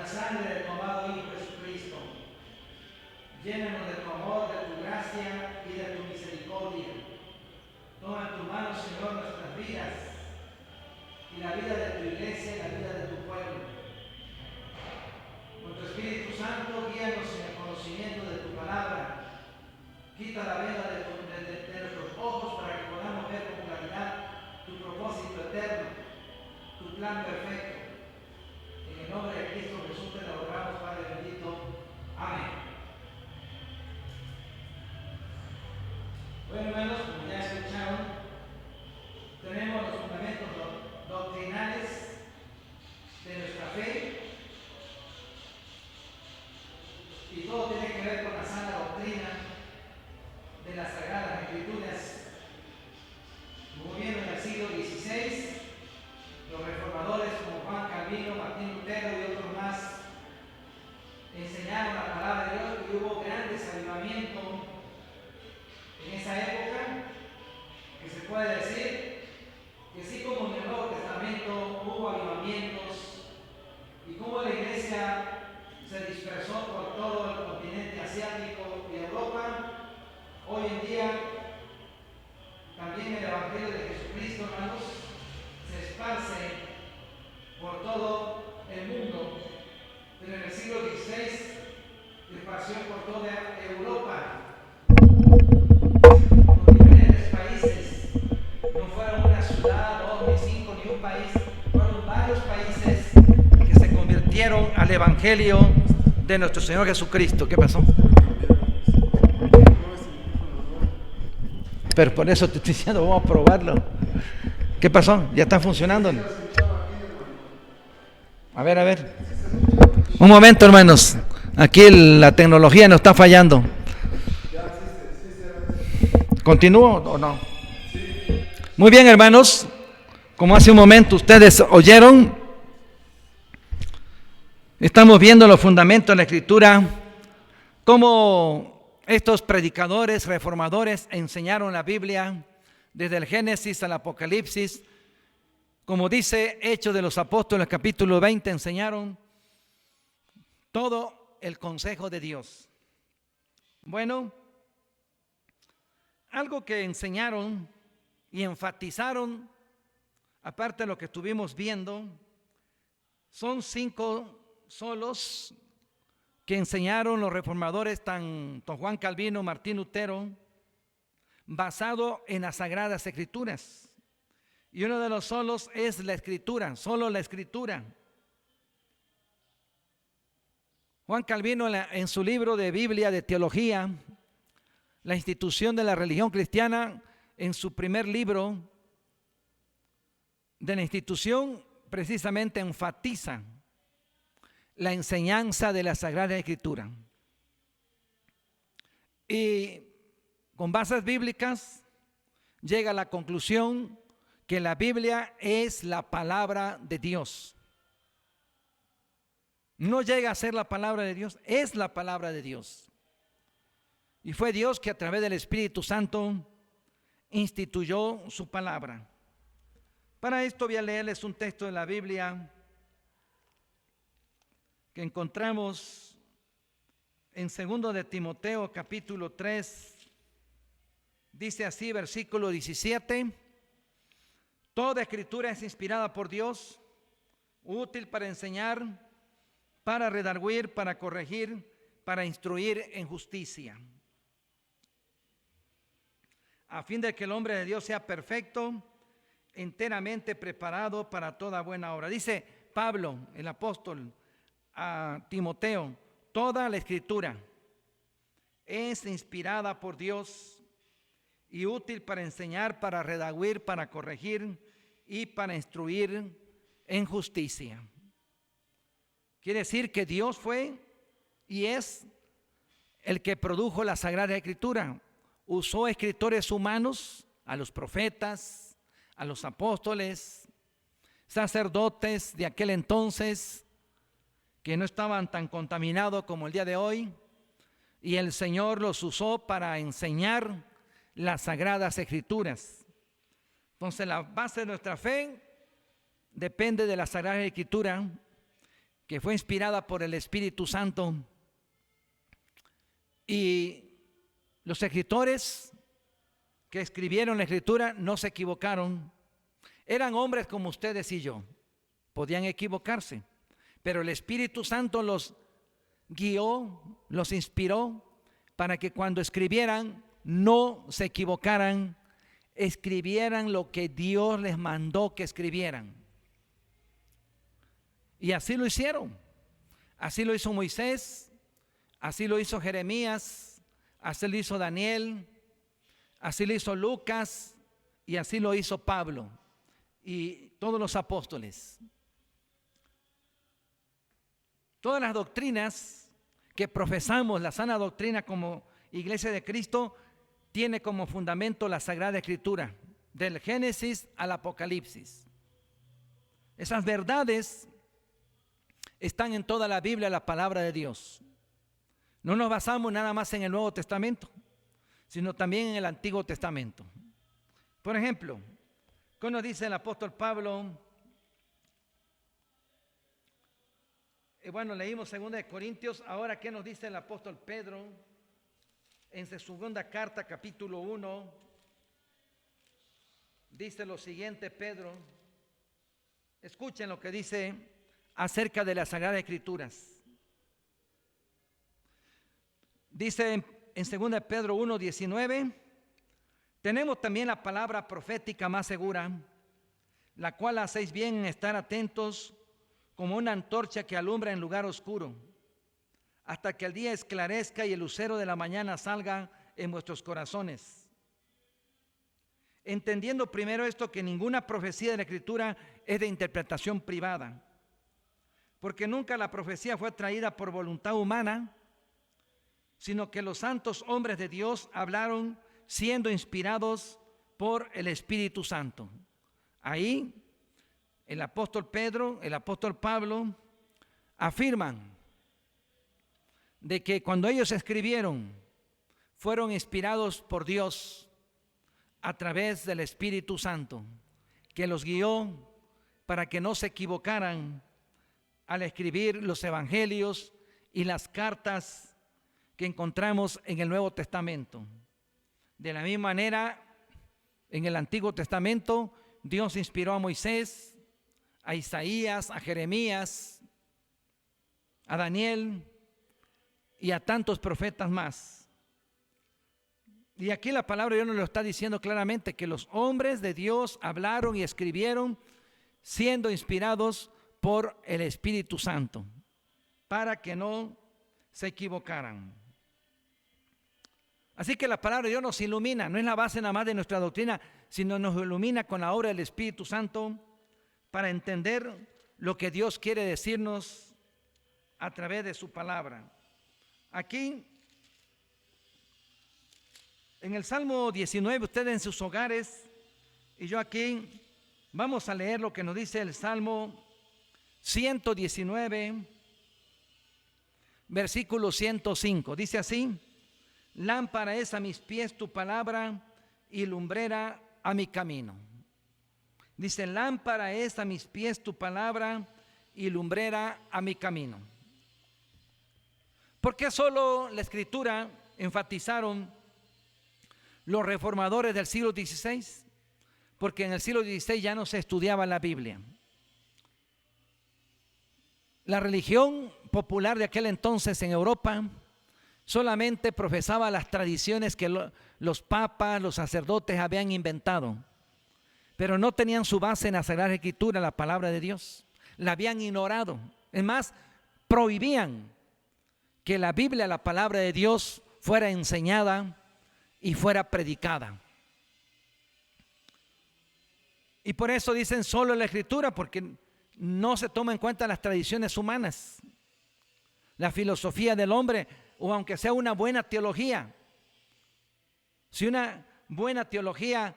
sangre de tu amado Hijo Jesucristo. Llénanos de tu amor, de tu gracia y de tu misericordia. Toma en tu mano, Señor, nuestras vidas y la vida de tu iglesia y la vida de tu pueblo. Con tu Espíritu Santo, guíanos en el conocimiento de tu palabra. Quita la venda de nuestros ojos para que podamos ver con claridad tu propósito eterno, tu plan perfecto. En el nombre de Cristo Jesús te lo rogamos, Padre bendito. Amén. Bueno, hermanos, como ya escucharon, tenemos los fundamentos doctrinales de nuestra fe y todo tiene que ver con la sana doctrina de las Sagradas Escrituras. Como vieron en el siglo XVI, los reformadores como Juan Calvino, Martín Lutero y otros más enseñaron la palabra de Dios y hubo grandes avivamientos en esa época, que se puede decir que así como en el Nuevo Testamento hubo avivamientos y como la iglesia se dispersó por todo el continente asiático y Europa, hoy en día también el Evangelio de Jesucristo, hermanos, se esparce por todo el mundo, pero en el siglo XVI se esparció por toda Europa. Los diferentes países, no fueron una ciudad, dos, ni cinco, ni un país, fueron varios países que se convirtieron al Evangelio de nuestro Señor Jesucristo. ¿Qué pasó? Pero por eso te estoy diciendo, vamos a probarlo. ¿Qué pasó? ¿Ya está funcionando? A ver. Un momento, hermanos. Aquí la tecnología nos está fallando. ¿Continúo o no? Muy bien, hermanos. Como hace un momento ustedes oyeron, estamos viendo los fundamentos de la Escritura, cómo estos predicadores, reformadores enseñaron la Biblia desde el Génesis al Apocalipsis. Como dice Hechos de los Apóstoles, capítulo 20, enseñaron todo el consejo de Dios. Bueno, algo que enseñaron y enfatizaron, aparte de lo que estuvimos viendo, son 5 solos que enseñaron los reformadores, tanto Juan Calvino, Martín Lutero, basado en las Sagradas Escrituras. Y uno de los solos es la Escritura, solo la Escritura. Juan Calvino, en su libro de Biblia, de teología, la institución de la religión cristiana, en su primer libro de la institución, precisamente enfatiza la enseñanza de la Sagrada Escritura. Y con bases bíblicas llega a la conclusión que la Biblia es la palabra de Dios. No llega a ser la palabra de Dios, es la palabra de Dios. Y fue Dios que a través del Espíritu Santo instituyó su palabra. Para esto voy a leerles un texto de la Biblia que encontramos en 2 de Timoteo capítulo 3, dice así, versículo 17: toda escritura es inspirada por Dios, útil para enseñar, para redarguir, para corregir, para instruir en justicia, a fin de que el hombre de Dios sea perfecto, enteramente preparado para toda buena obra. Dice Pablo, el apóstol, a Timoteo: toda la escritura es inspirada por Dios y útil para enseñar, para redarguir, para corregir y para instruir en justicia. Quiere decir que Dios fue y es el que produjo la Sagrada Escritura. Usó escritores humanos, a los profetas, a los apóstoles, sacerdotes de aquel entonces, que no estaban tan contaminados como el día de hoy, y el Señor los usó para enseñar las Sagradas Escrituras. Entonces la base de nuestra fe depende de la Sagrada Escritura, que fue inspirada por el Espíritu Santo, y los escritores que escribieron la Escritura no se equivocaron. Eran hombres como ustedes y yo, podían equivocarse, pero el Espíritu Santo los guió, los inspiró para que cuando escribieran no se equivocaran, escribieran lo que Dios les mandó que escribieran. Y así lo hicieron. Así lo hizo Moisés, así lo hizo Jeremías, así lo hizo Daniel, así lo hizo Lucas y así lo hizo Pablo y todos los apóstoles. Todas las doctrinas que profesamos, la sana doctrina como Iglesia de Cristo, tiene como fundamento la Sagrada Escritura, del Génesis al Apocalipsis. Esas verdades están en toda la Biblia, la palabra de Dios. No nos basamos nada más en el Nuevo Testamento, sino también en el Antiguo Testamento. Por ejemplo, ¿qué nos dice el apóstol Pablo? Bueno, leímos 2 de Corintios. Ahora, ¿qué nos dice el apóstol Pedro? En su segunda carta, capítulo 1, dice lo siguiente Pedro. Escuchen lo que dice acerca de las Sagradas Escrituras. Dice en 2 de Pedro 1, 19, tenemos también la palabra profética más segura, la cual hacéis bien en estar atentos como una antorcha que alumbra en lugar oscuro, hasta que el día esclarezca y el lucero de la mañana salga en vuestros corazones. Entendiendo primero esto, que ninguna profecía de la Escritura es de interpretación privada, porque nunca la profecía fue traída por voluntad humana, sino que los santos hombres de Dios hablaron siendo inspirados por el Espíritu Santo. Ahí el apóstol Pedro, el apóstol Pablo afirman de que cuando ellos escribieron fueron inspirados por Dios a través del Espíritu Santo, que los guió para que no se equivocaran al escribir los evangelios y las cartas que encontramos en el Nuevo Testamento. De la misma manera, en el Antiguo Testamento, Dios inspiró a Moisés, a Isaías, a Jeremías, a Daniel y a tantos profetas más. Y aquí la palabra de Dios nos lo está diciendo claramente, que los hombres de Dios hablaron y escribieron siendo inspirados por el Espíritu Santo, para que no se equivocaran. Así que la palabra de Dios nos ilumina, no es la base nada más de nuestra doctrina, sino nos ilumina con la obra del Espíritu Santo para entender lo que Dios quiere decirnos a través de su palabra. Aquí, en el Salmo 19, ustedes en sus hogares, y yo aquí, vamos a leer lo que nos dice el Salmo 119, versículo 105. Dice así: lámpara es a mis pies tu palabra y lumbrera a mi camino. Dice, lámpara es a mis pies tu palabra y lumbrera a mi camino. ¿Por qué solo la Escritura enfatizaron los reformadores del siglo XVI? Porque en el siglo XVI ya no se estudiaba la Biblia. La religión popular de aquel entonces en Europa solamente profesaba las tradiciones que los papas, los sacerdotes habían inventado, pero no tenían su base en la Sagrada Escritura, la palabra de Dios. La habían ignorado. Es más, prohibían que la Biblia, la palabra de Dios, fuera enseñada y fuera predicada. Y por eso dicen solo la Escritura, porque no se toma en cuenta las tradiciones humanas, la filosofía del hombre, o aunque sea una buena teología. Si una buena teología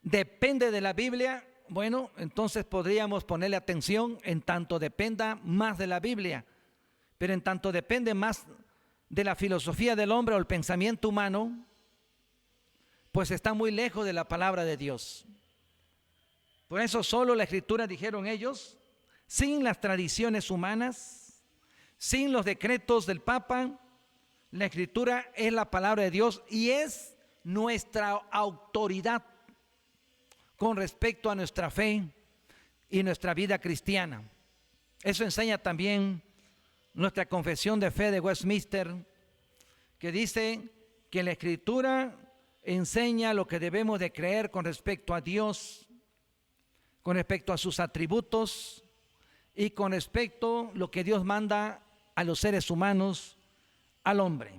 depende de la Biblia, bueno, entonces podríamos ponerle atención en tanto dependa más de la Biblia. Pero en tanto depende más de la filosofía del hombre o el pensamiento humano, pues está muy lejos de la palabra de Dios. Por eso solo la Escritura, dijeron ellos, sin las tradiciones humanas, sin los decretos del Papa. La Escritura es la palabra de Dios y es nuestra autoridad con respecto a nuestra fe y nuestra vida cristiana. Eso enseña también nuestra confesión de fe de Westminster, que dice que la Escritura enseña lo que debemos de creer con respecto a Dios, con respecto a sus atributos y con respecto a lo que Dios manda a los seres humanos, al hombre.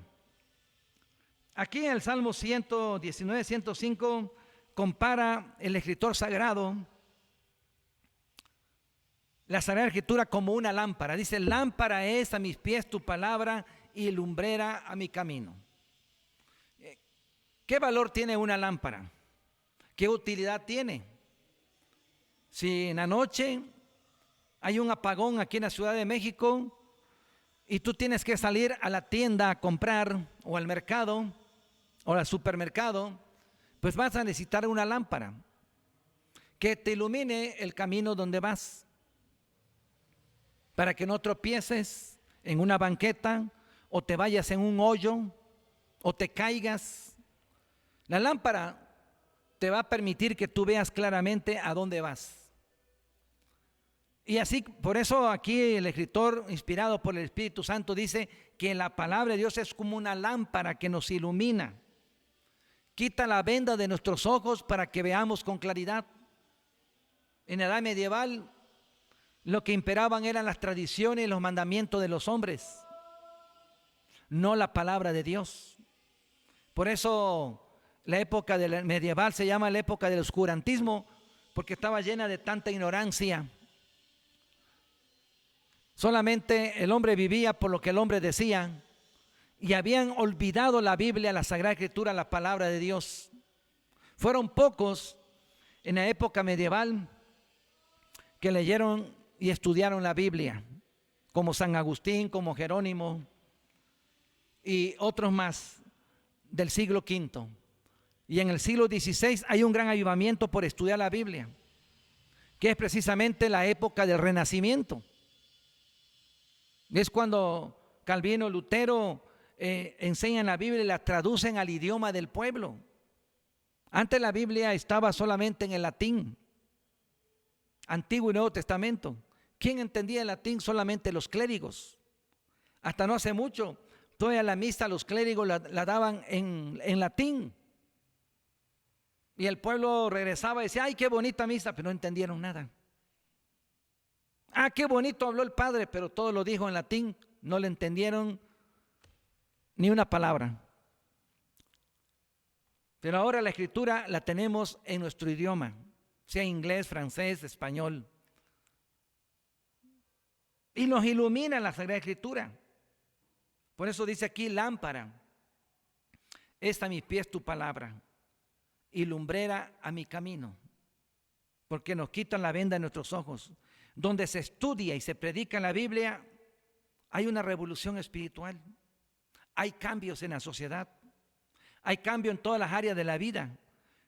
Aquí en el Salmo 119, 105 compara el escritor sagrado la Sagrada Escritura como una lámpara. Dice: lámpara es a mis pies tu palabra y lumbrera a mi camino. ¿Qué valor tiene una lámpara? ¿Qué utilidad tiene? Si en la noche hay un apagón aquí en la Ciudad de México y tú tienes que salir a la tienda a comprar, o al mercado o al supermercado, pues vas a necesitar una lámpara que te ilumine el camino donde vas, para que no tropieces en una banqueta o te vayas en un hoyo o te caigas. La lámpara te va a permitir que tú veas claramente a dónde vas. Y así, por eso aquí el escritor, inspirado por el Espíritu Santo, dice que la palabra de Dios es como una lámpara que nos ilumina. Quita la venda de nuestros ojos para que veamos con claridad. En la edad medieval, lo que imperaban eran las tradiciones y los mandamientos de los hombres, no la palabra de Dios. Por eso la época medieval se llama la época del oscurantismo, porque estaba llena de tanta ignorancia. Solamente el hombre vivía por lo que el hombre decía, y habían olvidado la Biblia, la Sagrada Escritura, la palabra de Dios. Fueron pocos en la época medieval que leyeron y estudiaron la Biblia, como San Agustín, como Jerónimo y otros más del siglo V. Y en el siglo XVI hay un gran avivamiento por estudiar la Biblia, que es precisamente la época del Renacimiento. Es cuando Calvino, Lutero enseñan la Biblia y la traducen al idioma del pueblo. Antes la Biblia estaba solamente en el latín, Antiguo y Nuevo Testamento. ¿Quién entendía el latín? Solamente los clérigos. Hasta no hace mucho, toda la misa los clérigos la daban en latín. Y el pueblo regresaba y decía: ay, qué bonita misa, pero no entendieron nada. Ah, qué bonito habló el padre, pero todo lo dijo en latín, no le entendieron ni una palabra. Pero ahora la Escritura la tenemos en nuestro idioma, sea inglés, francés, español. Y nos ilumina la Sagrada Escritura. Por eso dice aquí: lámpara es a mis pies tu palabra y lumbrera a mi camino. Porque nos quitan la venda de nuestros ojos. Donde se estudia y se predica la Biblia, hay una revolución espiritual. Hay cambios en la sociedad. Hay cambio en todas las áreas de la vida,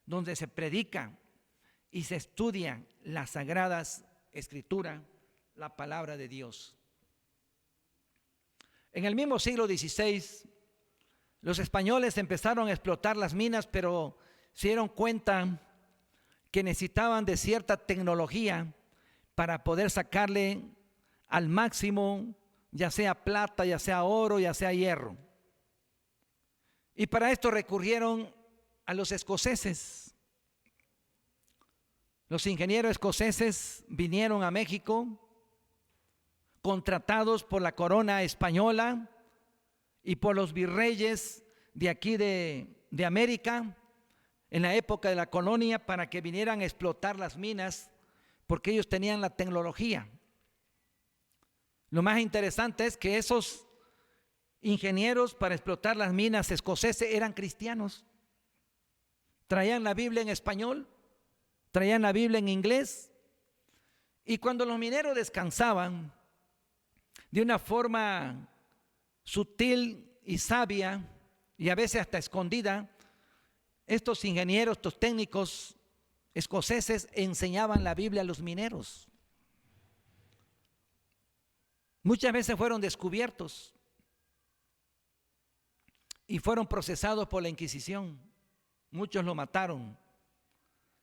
donde se predica y se estudia las sagradas escrituras, la palabra de Dios. En el mismo siglo XVI, los españoles empezaron a explotar las minas, pero se dieron cuenta que necesitaban de cierta tecnología para poder sacarle al máximo, ya sea plata, ya sea oro, ya sea hierro. Y para esto recurrieron a los escoceses. Los ingenieros escoceses vinieron a México, contratados por la corona española y por los virreyes de aquí de América, en la época de la colonia, para que vinieran a explotar las minas, porque ellos tenían la tecnología. Lo más interesante es que esos ingenieros para explotar las minas escoceses eran cristianos. Traían la Biblia en español, traían la Biblia en inglés, y cuando los mineros descansaban, de una forma sutil y sabia, y a veces hasta escondida, estos ingenieros, estos técnicos escoceses enseñaban la Biblia a los mineros. Muchas veces fueron descubiertos y fueron procesados por la Inquisición. Muchos lo mataron.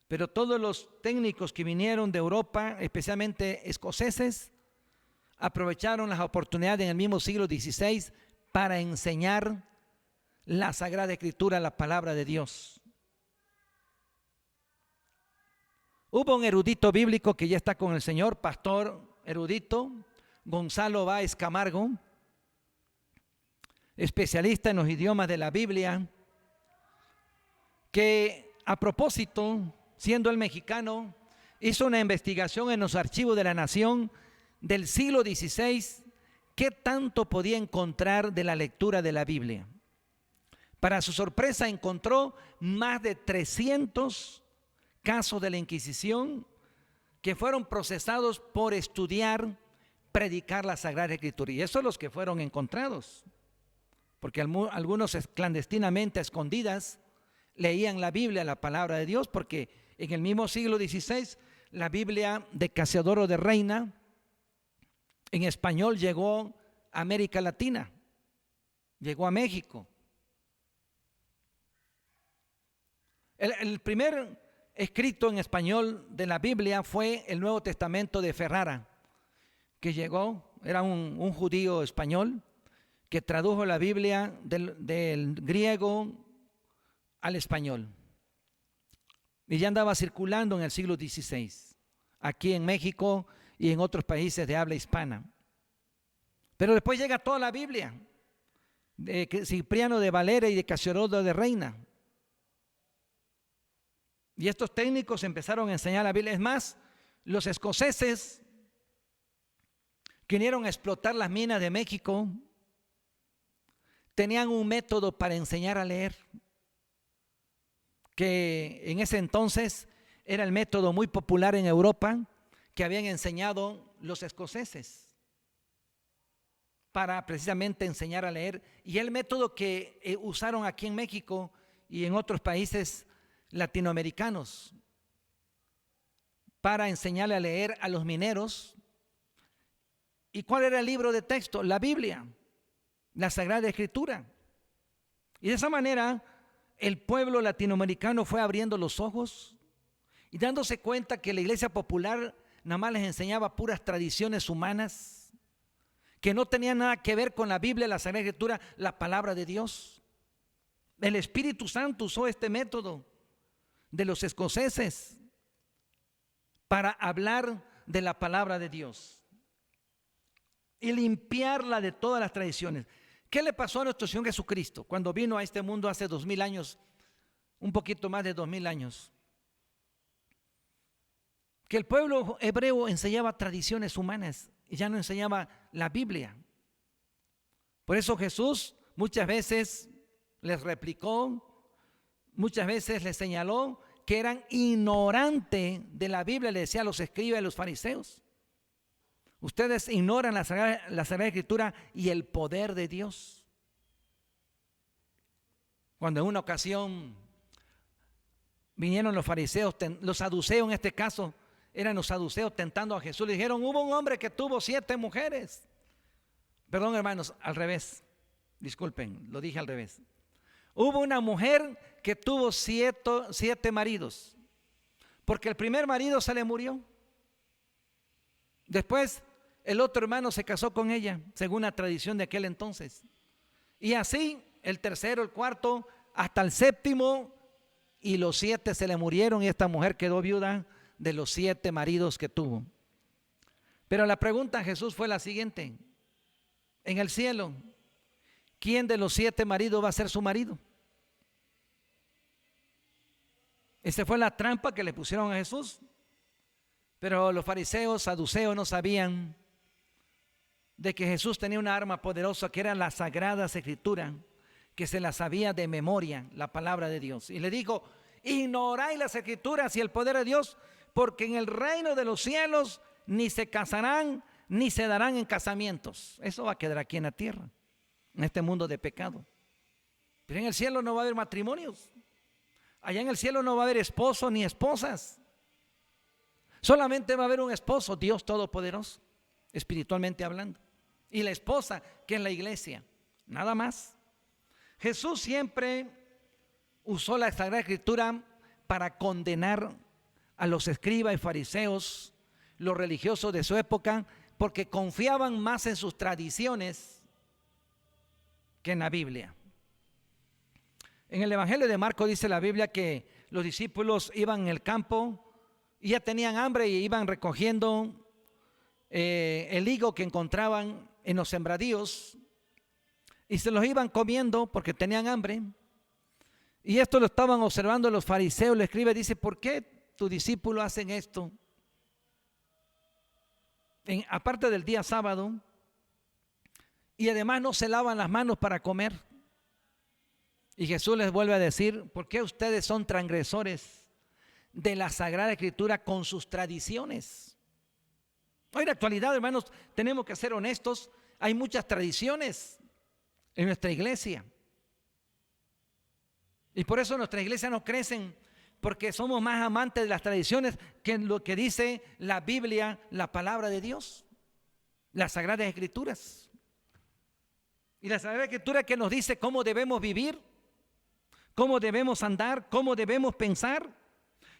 Pero todos los técnicos que vinieron de Europa, especialmente escoceses, aprovecharon las oportunidades en el mismo siglo XVI para enseñar la Sagrada Escritura, la palabra de Dios. Hubo un erudito bíblico que ya está con el Señor, pastor erudito, Gonzalo Báez Camargo, especialista en los idiomas de la Biblia, que a propósito, siendo el mexicano, hizo una investigación en los archivos de la nación del siglo XVI, qué tanto podía encontrar de la lectura de la Biblia. Para su sorpresa encontró más de 300 casos de la Inquisición que fueron procesados por estudiar, predicar la Sagrada Escritura. Y esos son los que fueron encontrados, porque algunos clandestinamente, a escondidas, leían la Biblia, la palabra de Dios, porque en el mismo siglo XVI la Biblia de Casiodoro de Reina en español llegó a América Latina, llegó a México. El primer escrito en español de la Biblia fue el Nuevo Testamento de Ferrara, que llegó, era un judío español que tradujo la Biblia del griego al español. Y ya andaba circulando en el siglo XVI, aquí en México y en otros países de habla hispana. Pero después llega toda la Biblia, de Cipriano de Valera y de Casiodoro de Reina. Y estos técnicos empezaron a enseñar la Biblia. Es más, los escoceses que vinieron a explotar las minas de México tenían un método para enseñar a leer, que en ese entonces era el método muy popular en Europa, que habían enseñado los escoceses para precisamente enseñar a leer. Y el método que usaron aquí en México y en otros países latinoamericanos para enseñarle a leer a los mineros. ¿Y cuál era el libro de texto? La Biblia, la Sagrada Escritura. Y de esa manera el pueblo latinoamericano fue abriendo los ojos y dándose cuenta que la iglesia popular nada más les enseñaba puras tradiciones humanas, que no tenían nada que ver con la Biblia, la Sagrada Escritura, la palabra de Dios. El Espíritu Santo usó este método de los escoceses para hablar de la palabra de Dios y limpiarla de todas las tradiciones. ¿Qué le pasó a nuestro Señor Jesucristo cuando vino a este mundo hace 2000 años, un poquito más de 2000 años? Que el pueblo hebreo enseñaba tradiciones humanas y ya no enseñaba la Biblia. Por eso Jesús muchas veces les replicó, muchas veces les señaló que eran ignorantes de la Biblia. Le decía a los escribas y a los fariseos: ustedes ignoran la Sagrada Escritura y el poder de Dios. Cuando en una ocasión vinieron los fariseos, los saduceos en este caso, eran los saduceos tentando a Jesús, le dijeron: hubo un hombre que tuvo 7 mujeres. Perdón, hermanos, al revés. Disculpen, lo dije al revés. Hubo una mujer que tuvo 7 maridos, porque el primer marido se le murió. Después el otro hermano se casó con ella, según la tradición de aquel entonces. Y así el tercero, el cuarto, hasta el 7º, y los 7 se le murieron y esta mujer quedó viuda de los 7 maridos que tuvo. Pero la pregunta a Jesús fue la siguiente: en el cielo, ¿quién de los 7 maridos va a ser su marido? Esa fue la trampa que le pusieron a Jesús. Pero los fariseos, saduceos no sabían de que Jesús tenía una arma poderosa, que era la Sagrada Escritura, que se la sabía de memoria, la palabra de Dios. Y le dijo: ignoráis las Escrituras y el poder de Dios, porque en el reino de los cielos ni se casarán ni se darán en casamientos. Eso va a quedar aquí en la tierra, en este mundo de pecado. Pero en el cielo no va a haber matrimonios. Allá en el cielo no va a haber esposos ni esposas. Solamente va a haber un esposo, Dios Todopoderoso, espiritualmente hablando. y la esposa, que es la iglesia. Nada más. Jesús siempre usó la Sagrada Escritura para condenar a los escribas y fariseos, los religiosos de su época, porque confiaban más en sus tradiciones que en la Biblia. En el Evangelio de Marcos dice la Biblia que los discípulos iban en el campo y ya tenían hambre y iban recogiendo el higo que encontraban en los sembradíos y se los iban comiendo porque tenían hambre. Y esto lo estaban observando los fariseos. Le escribe, dice: ¿por qué tus discípulos hacen esto? Aparte del día sábado, y además no se lavan las manos para comer. Y Jesús les vuelve a decir: ¿por qué ustedes son transgresores de la Sagrada Escritura con sus tradiciones? Hoy en la actualidad, hermanos, tenemos que ser honestos. Hay muchas tradiciones en nuestra iglesia. Y por eso nuestras iglesias no crecen, porque somos más amantes de las tradiciones que lo que dice la Biblia, la palabra de Dios, las Sagradas Escrituras. Y la Sagrada Escritura que nos dice cómo debemos vivir, cómo debemos andar, cómo debemos pensar,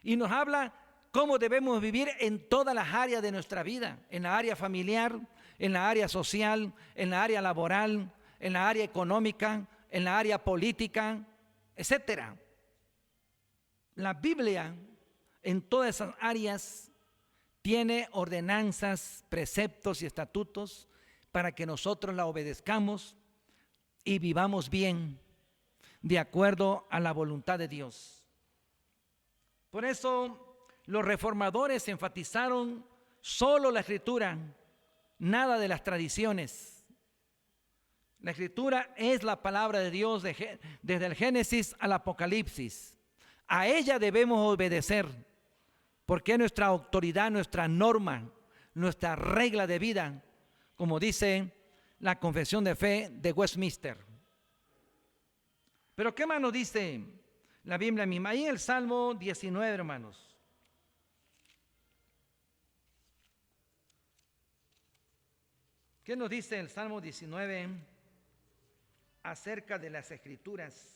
y nos habla cómo debemos vivir en todas las áreas de nuestra vida, en la área familiar, en la área social, en la área laboral, en la área económica, en la área política, etcétera. La Biblia en todas esas áreas tiene ordenanzas, preceptos y estatutos para que nosotros la obedezcamos y vivamos bien de acuerdo a la voluntad de Dios. Por eso los reformadores enfatizaron solo la Escritura, nada de las tradiciones. La Escritura es la palabra de Dios desde el Génesis al Apocalipsis. A ella debemos obedecer, porque es nuestra autoridad, nuestra norma, nuestra regla de vida, como dice la Confesión de Fe de Westminster. Pero ¿qué más nos dice la Biblia misma? Ahí en el Salmo 19, hermanos. ¿Qué nos dice el Salmo 19 acerca de las Escrituras?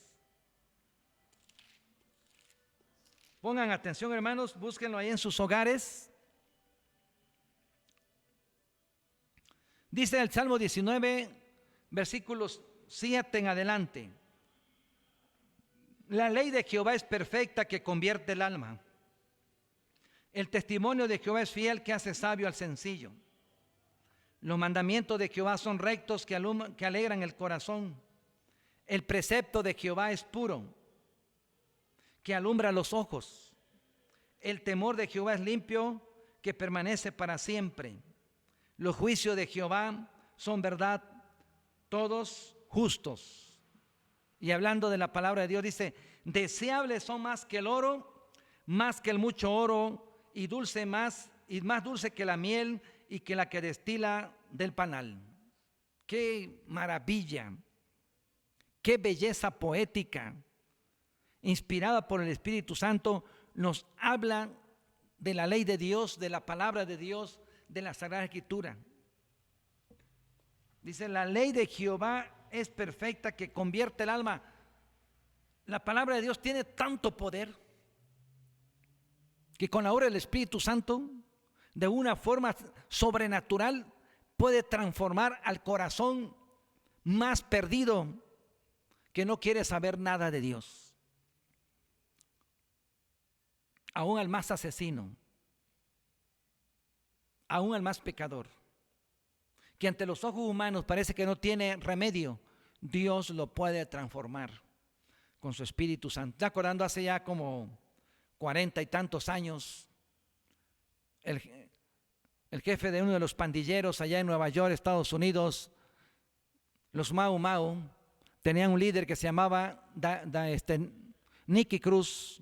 Pongan atención, hermanos, búsquenlo ahí en sus hogares. Dice el Salmo 19, versículos 7 en adelante: la ley de Jehová es perfecta, que convierte el alma. El testimonio de Jehová es fiel, que hace sabio al sencillo. Los mandamientos de Jehová son rectos, que alegran el corazón. El precepto de Jehová es puro, que alumbra los ojos. El temor de Jehová es limpio, que permanece para siempre. Los juicios de Jehová son verdad, todos justos. Y hablando de la palabra de Dios, dice: deseables son más que el oro, más que el mucho oro, y más dulce que la miel y que la que destila del panal. Qué maravilla, qué belleza poética, inspirada por el Espíritu Santo, nos habla de la ley de Dios, de la palabra de Dios, de la Sagrada Escritura. Dice: la ley de Jehová es perfecta, que convierte el alma. La palabra de Dios tiene tanto poder que con la obra del Espíritu Santo, de una forma sobrenatural, puede transformar al corazón más perdido, que no quiere saber nada de Dios, aún al más asesino, aún al más pecador, que ante los ojos humanos parece que no tiene remedio. Dios lo puede transformar con su Espíritu Santo. Estoy acordando, hace ya como 40 y tantos años, el jefe de uno de los pandilleros allá en Nueva York, Estados Unidos, los Mau Mau, tenían un líder que se llamaba Nicky Cruz.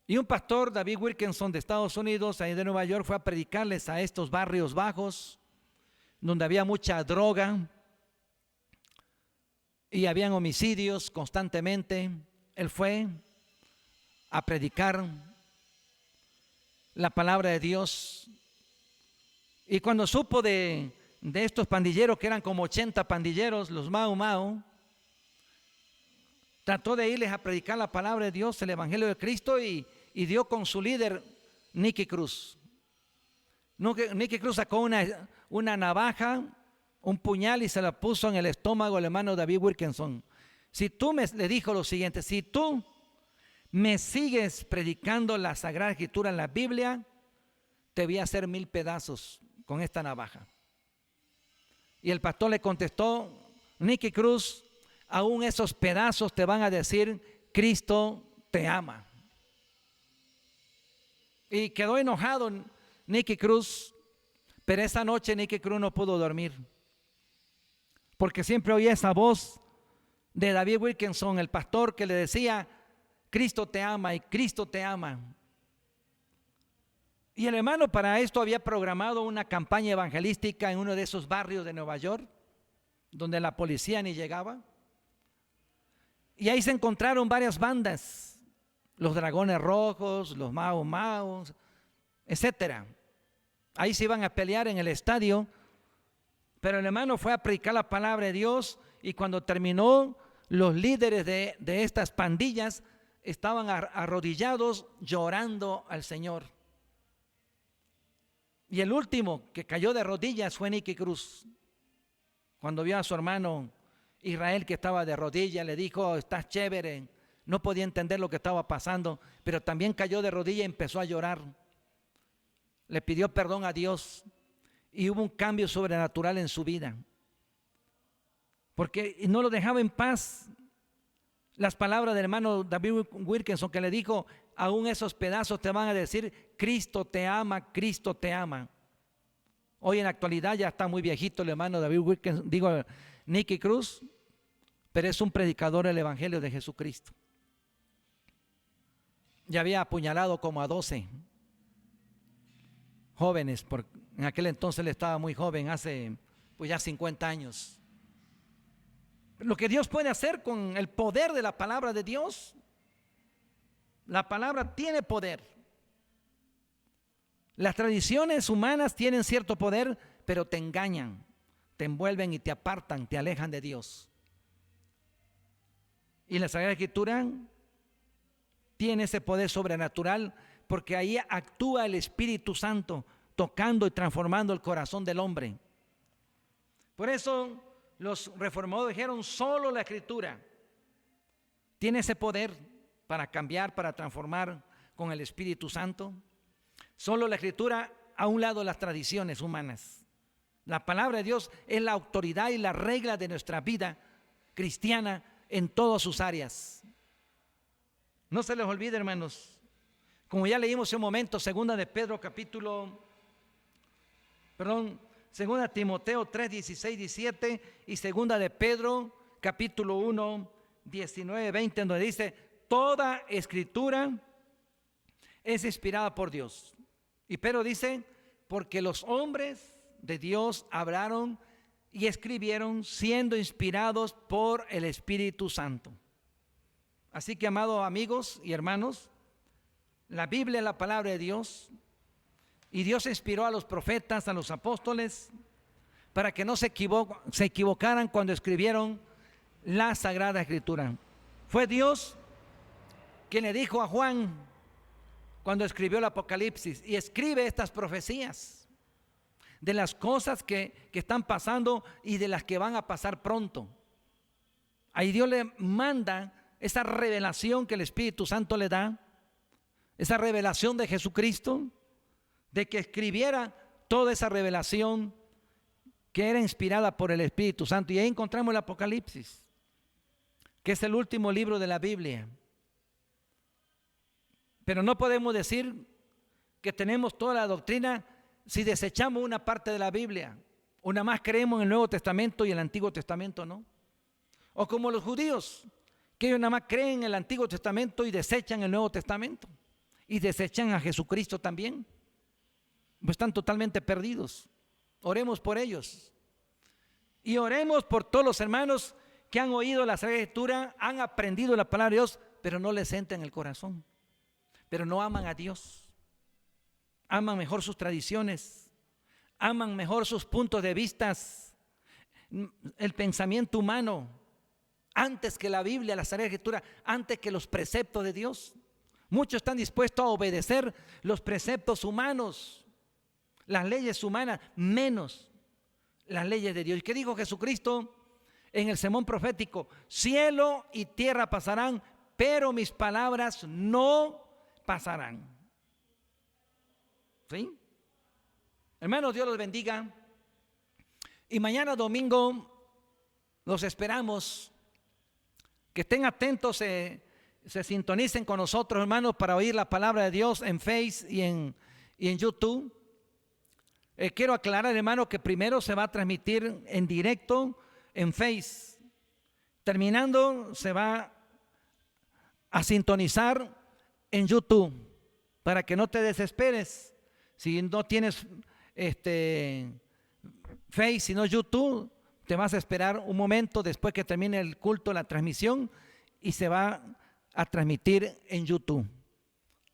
Y un pastor, David Wilkinson, de Estados Unidos, ahí de Nueva York, fue a predicarles a estos barrios bajos, donde había mucha droga y habían homicidios constantemente. Él fue a predicar la palabra de Dios. Y cuando supo de de estos pandilleros, que eran como 80 pandilleros, los Mau Mau, trató de irles a predicar la palabra de Dios, el Evangelio de Cristo, y dio con su líder, Nicky Cruz. Nicky Cruz sacó una navaja, un puñal, y se la puso en el estómago al hermano David Wilkerson. Le dijo lo siguiente: si tú me sigues predicando la Sagrada Escritura en la Biblia, te voy a hacer 1000 pedazos con esta navaja. Y el pastor le contestó: Nicky Cruz, aún esos pedazos te van a decir Cristo te ama. Y quedó enojado Nicky Cruz, pero esa noche Nicky Cruz no pudo dormir, porque siempre oía esa voz de David Wilkerson, el pastor, que le decía: Cristo te ama y Cristo te ama. Y el hermano para esto había programado una campaña evangelística en uno de esos barrios de Nueva York, donde la policía ni llegaba. Y ahí se encontraron varias bandas, los Dragones Rojos, los Mau Mau, etcétera. Ahí se iban a pelear en el estadio, pero el hermano fue a predicar la palabra de Dios, y cuando terminó, los líderes de estas pandillas estaban arrodillados llorando al Señor. Y el último que cayó de rodillas fue Nicky Cruz. Cuando vio a su hermano Israel que estaba de rodillas, le dijo: estás chévere. No podía entender lo que estaba pasando, pero también cayó de rodillas y empezó a llorar. Le pidió perdón a Dios, y hubo un cambio sobrenatural en su vida, porque no lo dejaba en paz. Las palabras del hermano David Wilkerson, que le dijo: aún esos pedazos te van a decir Cristo te ama, Cristo te ama. Hoy en la actualidad ya está muy viejito el hermano David Wilkerson, Nicky Cruz, pero es un predicador del Evangelio de Jesucristo. Ya había apuñalado como a 12 jóvenes, en aquel entonces él estaba muy joven, hace pues ya 50 años. Lo que Dios puede hacer con el poder de la palabra de Dios. La palabra tiene poder. Las tradiciones humanas tienen cierto poder, pero te engañan, te envuelven y te apartan, te alejan de Dios. Y la Sagrada Escritura tiene ese poder sobrenatural, porque ahí actúa el Espíritu Santo, tocando y transformando el corazón del hombre. Por eso los reformadores dijeron: solo la Escritura tiene ese poder para cambiar, para transformar con el Espíritu Santo. Solo la Escritura, a un lado las tradiciones humanas. La palabra de Dios es la autoridad y la regla de nuestra vida cristiana en todas sus áreas. No se les olvide, hermanos, como ya leímos hace un momento, segunda Timoteo 3, 16, 17, y segunda de Pedro capítulo 1, 19, 20, en donde dice: toda escritura es inspirada por Dios. Y Pedro dice: porque los hombres de Dios hablaron y escribieron siendo inspirados por el Espíritu Santo. Así que, amados amigos y hermanos, la Biblia es la palabra de Dios, y Dios inspiró a los profetas, a los apóstoles, para que no se equivocaran cuando escribieron la Sagrada Escritura. Fue Dios quien le dijo a Juan, cuando escribió el Apocalipsis: y escribe estas profecías de las cosas que están pasando y de las que van a pasar pronto. Ahí Dios le manda esa revelación que el Espíritu Santo le da, esa revelación de Jesucristo, de que escribiera toda esa revelación que era inspirada por el Espíritu Santo. Y ahí encontramos el Apocalipsis, que es el último libro de la Biblia. Pero no podemos decir que tenemos toda la doctrina si desechamos una parte de la Biblia, o nada más creemos en el Nuevo Testamento y el Antiguo Testamento no. O como los judíos, que ellos nada más creen en el Antiguo Testamento y desechan el Nuevo Testamento, y desechan a Jesucristo también. Pues están totalmente perdidos. Oremos por ellos, y oremos por todos los hermanos que han oído la Sagrada Escritura, han aprendido la palabra de Dios, pero no les entra en el corazón, pero no aman a Dios. Aman mejor sus tradiciones, aman mejor sus puntos de vista, el pensamiento humano, antes que la Biblia, la Sagrada Escritura, antes que los preceptos de Dios. Muchos están dispuestos a obedecer los preceptos humanos, las leyes humanas, menos las leyes de Dios. ¿Y qué dijo Jesucristo en el sermón profético? Cielo y tierra pasarán, pero mis palabras no pasarán. ¿Sí? Hermanos, Dios los bendiga. Y mañana domingo los esperamos. Que estén atentos, se sintonicen con nosotros, hermanos, para oír la palabra de Dios en Face y en YouTube. Quiero aclarar, hermano, que primero se va a transmitir en directo en Face. Terminando, se va a sintonizar en YouTube, para que no te desesperes. Si no tienes Face, sino YouTube, te vas a esperar un momento después que termine el culto, la transmisión, y se va a transmitir en YouTube.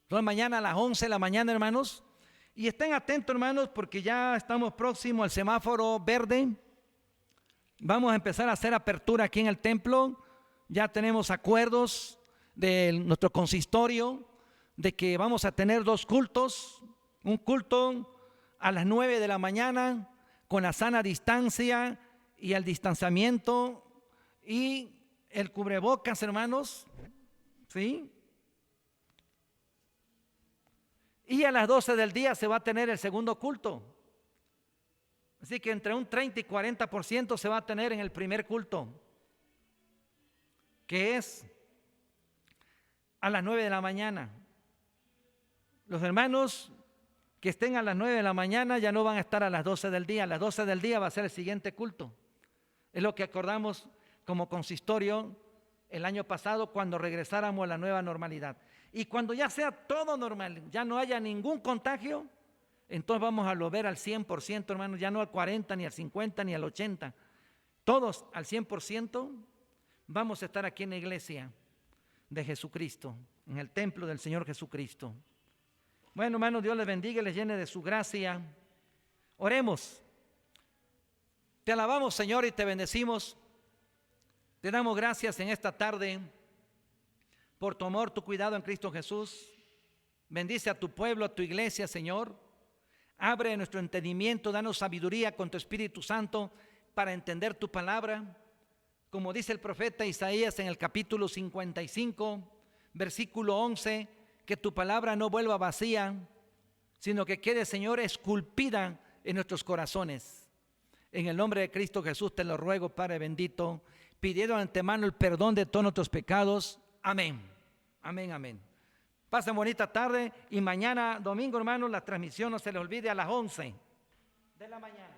Entonces mañana a las 11 de la mañana, hermanos, y estén atentos, hermanos, porque ya estamos próximos al semáforo verde. Vamos a empezar a hacer apertura aquí en el templo. Ya tenemos acuerdos de nuestro consistorio de que vamos a tener 2 cultos, un culto a las 9 de la mañana con la sana distancia y el distanciamiento y el cubrebocas, hermanos, ¿sí? Y a las 12 del día se va a tener el segundo culto. Así que entre un 30 y 40% se va a tener en el primer culto, que es a las 9 de la mañana. Los hermanos que estén a las 9 de la mañana ya no van a estar a las 12 del día. A las 12 del día va a ser el siguiente culto. Es lo que acordamos como consistorio el año pasado cuando regresáramos a la nueva normalidad. Y cuando ya sea todo normal, ya no haya ningún contagio, entonces vamos a volver al 100%, hermanos, ya no al 40, ni al 50, ni al 80. Todos al 100% vamos a estar aquí en la iglesia de Jesucristo, en el templo del Señor Jesucristo. Bueno, hermanos, Dios les bendiga y les llene de su gracia. Oremos. Te alabamos, Señor, y te bendecimos. Te damos gracias en esta tarde por tu amor, tu cuidado en Cristo Jesús. Bendice a tu pueblo, a tu iglesia, Señor. Abre nuestro entendimiento, danos sabiduría con tu Espíritu Santo para entender tu palabra. Como dice el profeta Isaías en el capítulo 55, versículo 11, que tu palabra no vuelva vacía, sino que quede, Señor, esculpida en nuestros corazones. En el nombre de Cristo Jesús te lo ruego, Padre bendito, pidiendo de antemano el perdón de todos nuestros pecados. Amén, amén, amén. Pasen bonita tarde y mañana domingo, hermanos, la transmisión no se les olvide a las 11 de la mañana.